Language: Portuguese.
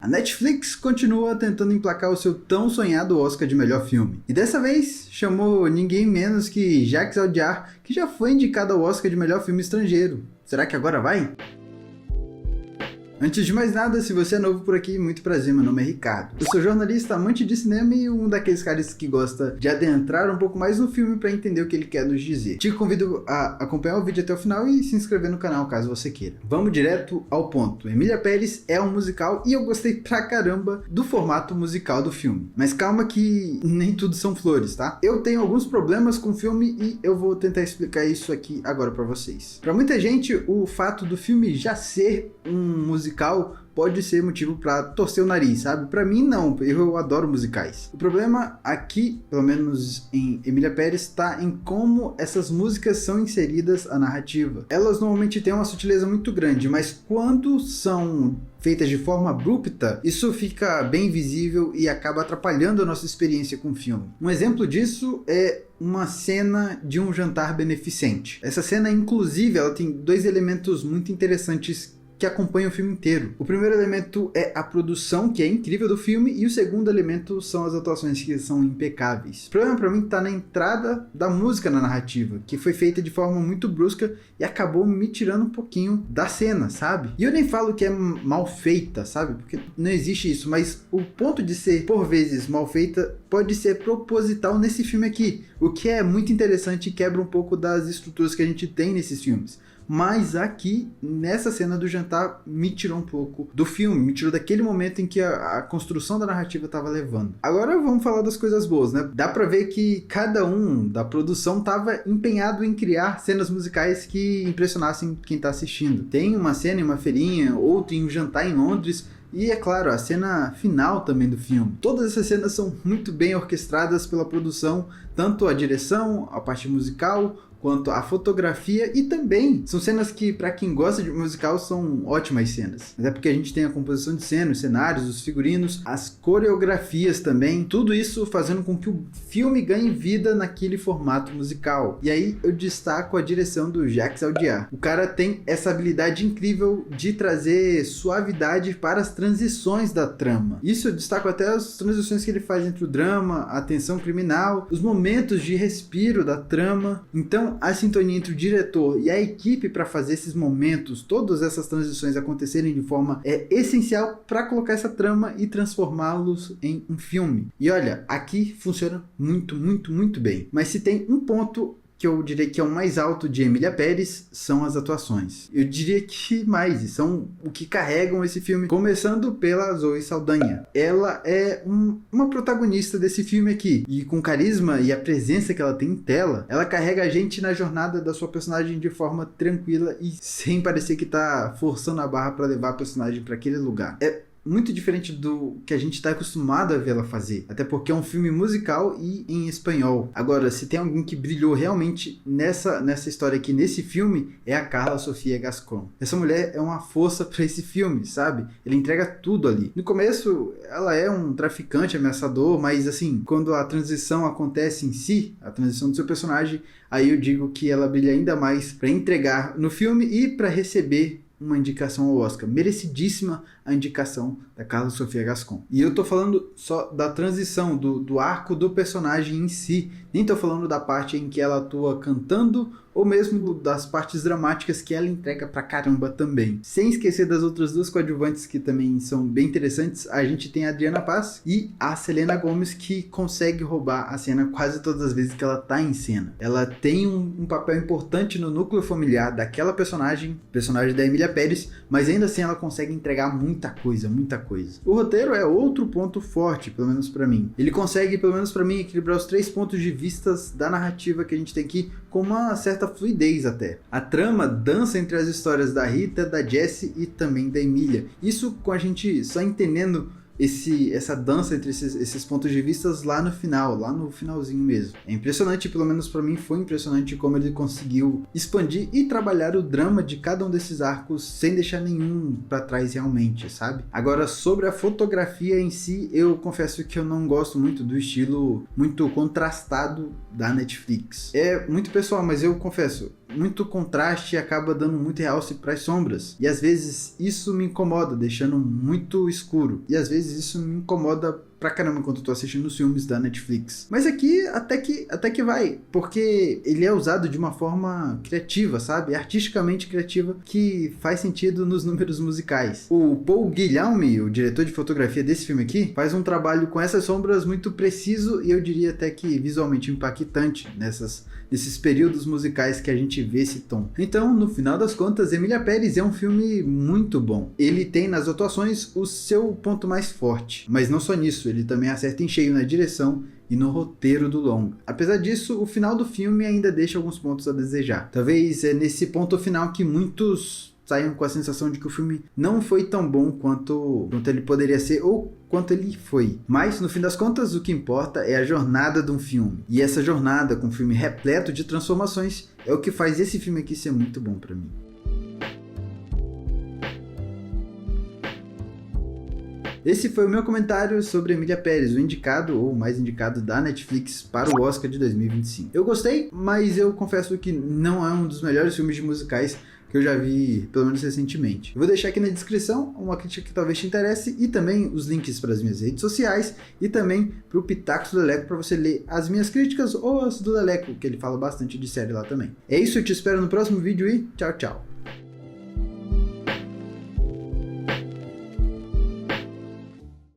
A Netflix continua tentando emplacar o seu tão sonhado Oscar de melhor filme. E dessa vez chamou ninguém menos que Jacques Audiard, que já foi indicado ao Oscar de melhor filme estrangeiro. Será que agora vai? Antes de mais nada, se você é novo por aqui, muito prazer, meu nome é Ricardo. Eu sou jornalista, amante de cinema e um daqueles caras que gosta de adentrar um pouco mais no filme para entender o que ele quer nos dizer. Te convido a acompanhar o vídeo até o final e se inscrever no canal caso você queira. Vamos direto ao ponto. Emília Pérez é um musical e eu gostei pra caramba do formato musical do filme. Mas calma que nem tudo são flores, tá? Eu tenho alguns problemas com o filme e eu vou tentar explicar isso aqui agora pra vocês. Pra muita gente, o fato do filme já ser um musical pode ser motivo para torcer o nariz, sabe? Para mim não, eu adoro musicais. O problema aqui, pelo menos em Emília Pérez, está em como essas músicas são inseridas à narrativa. Elas normalmente têm uma sutileza muito grande, mas quando são feitas de forma abrupta, isso fica bem visível e acaba atrapalhando a nossa experiência com o filme. Um exemplo disso é uma cena de um jantar beneficente. Essa cena, inclusive, ela tem dois elementos muito interessantes que acompanha o filme inteiro. O primeiro elemento é a produção, que é incrível do filme, e o segundo elemento são as atuações, que são impecáveis. O problema pra mim tá na entrada da música na narrativa, que foi feita de forma muito brusca e acabou me tirando um pouquinho da cena, sabe? E eu nem falo que é mal feita, sabe? Porque não existe isso, mas o ponto de ser, por vezes, mal feita pode ser proposital nesse filme aqui, o que é muito interessante e quebra um pouco das estruturas que a gente tem nesses filmes. Mas aqui, nessa cena do jantar, me tirou um pouco do filme, me tirou daquele momento em que a construção da narrativa estava levando. Agora vamos falar das coisas boas, né? Dá pra ver que cada um da produção estava empenhado em criar cenas musicais que impressionassem quem tá assistindo. Tem uma cena em uma feirinha, outra em um jantar em Londres, e é claro, a cena final também do filme. Todas essas cenas são muito bem orquestradas pela produção, tanto a direção, a parte musical, quanto a fotografia, e também são cenas que, para quem gosta de musical, são ótimas cenas. Mas é porque a gente tem a composição de cena, os cenários, os figurinos, as coreografias também, tudo isso fazendo com que o filme ganhe vida naquele formato musical. E aí eu destaco a direção do Jacques Audiard. O cara tem essa habilidade incrível de trazer suavidade para as transições da trama. Isso eu destaco até as transições que ele faz entre o drama, a tensão criminal, os momentos de respiro da trama. Então a sintonia entre o diretor e a equipe para fazer esses momentos, todas essas transições acontecerem de forma essencial para colocar essa trama e transformá-los em um filme. E olha, aqui funciona muito, muito, muito bem. Mas se tem um ponto que eu diria que é o mais alto de Emília Pérez, são as atuações. Eu diria que mais, são o que carregam esse filme, começando pela Zoe Saldanha. Ela é uma protagonista desse filme aqui, e com o carisma e a presença que ela tem em tela, ela carrega a gente na jornada da sua personagem de forma tranquila e sem parecer que tá forçando a barra para levar a personagem para aquele lugar. É muito diferente do que a gente está acostumado a ver ela fazer, até porque é um filme musical e em espanhol. Agora, se tem alguém que brilhou realmente nessa história aqui, nesse filme, é a Carla Sofia Gascon. Essa mulher é uma força para esse filme, sabe? Ele entrega tudo ali. No começo, ela é um traficante ameaçador, mas assim, quando a transição acontece em si, a transição do seu personagem, aí eu digo que ela brilha ainda mais para entregar no filme e para receber uma indicação ao Oscar. Merecidíssima a indicação da Carla Sofia Gascon. E eu tô falando só da transição, do arco do personagem em si. Nem tô falando da parte em que ela atua cantando, ou mesmo das partes dramáticas que ela entrega pra caramba também. Sem esquecer das outras duas coadjuvantes que também são bem interessantes, a gente tem a Adriana Paz e a Selena Gomez, que consegue roubar a cena quase todas as vezes que ela tá em cena. Ela tem um papel importante no núcleo familiar daquela personagem da Emília Pérez, mas ainda assim ela consegue entregar muita coisa, muita coisa. O roteiro é outro ponto forte, pelo menos pra mim. Ele consegue, pelo menos pra mim, equilibrar os três pontos de vista da narrativa que a gente tem aqui com uma certa fluidez até. A trama dança entre as histórias da Rita, da Jessie e também da Emília. Isso com a gente só entendendo essa dança entre esses pontos de vista lá no finalzinho mesmo. É impressionante, pelo menos pra mim foi impressionante como ele conseguiu expandir e trabalhar o drama de cada um desses arcos sem deixar nenhum pra trás realmente, sabe? Agora, sobre a fotografia em si, eu confesso que eu não gosto muito do estilo muito contrastado da Netflix. É muito pessoal, mas eu confesso, muito contraste e acaba dando muito realce para as sombras. E às vezes isso me incomoda, deixando muito escuro. E às vezes isso me incomoda pra caramba enquanto eu tô assistindo os filmes da Netflix. Mas aqui até que vai, porque ele é usado de uma forma criativa, sabe? Artisticamente criativa, que faz sentido nos números musicais. O Paul Guilherme, o diretor de fotografia desse filme aqui, faz um trabalho com essas sombras muito preciso e eu diria até que visualmente impactante nesses períodos musicais que a gente vê esse tom. Então, no final das contas, Emília Pérez é um filme muito bom. Ele tem nas atuações o seu ponto mais forte, mas não só nisso, ele também acerta em cheio na direção e no roteiro do longa. Apesar disso, o final do filme ainda deixa alguns pontos a desejar. Talvez é nesse ponto final que muitos saiam com a sensação de que o filme não foi tão bom quanto ele poderia ser ou quanto ele foi. Mas, no fim das contas, o que importa é a jornada de um filme. E essa jornada com um filme repleto de transformações é o que faz esse filme aqui ser muito bom pra mim. Esse foi o meu comentário sobre Emília Pérez, o indicado ou mais indicado da Netflix para o Oscar de 2025. Eu gostei, mas eu confesso que não é um dos melhores filmes de musicais que eu já vi, pelo menos recentemente. Eu vou deixar aqui na descrição uma crítica que talvez te interesse e também os links para as minhas redes sociais e também para o Pitacos do Leleco para você ler as minhas críticas ou as do Leleco, que ele fala bastante de série lá também. É isso, eu te espero no próximo vídeo e tchau, tchau!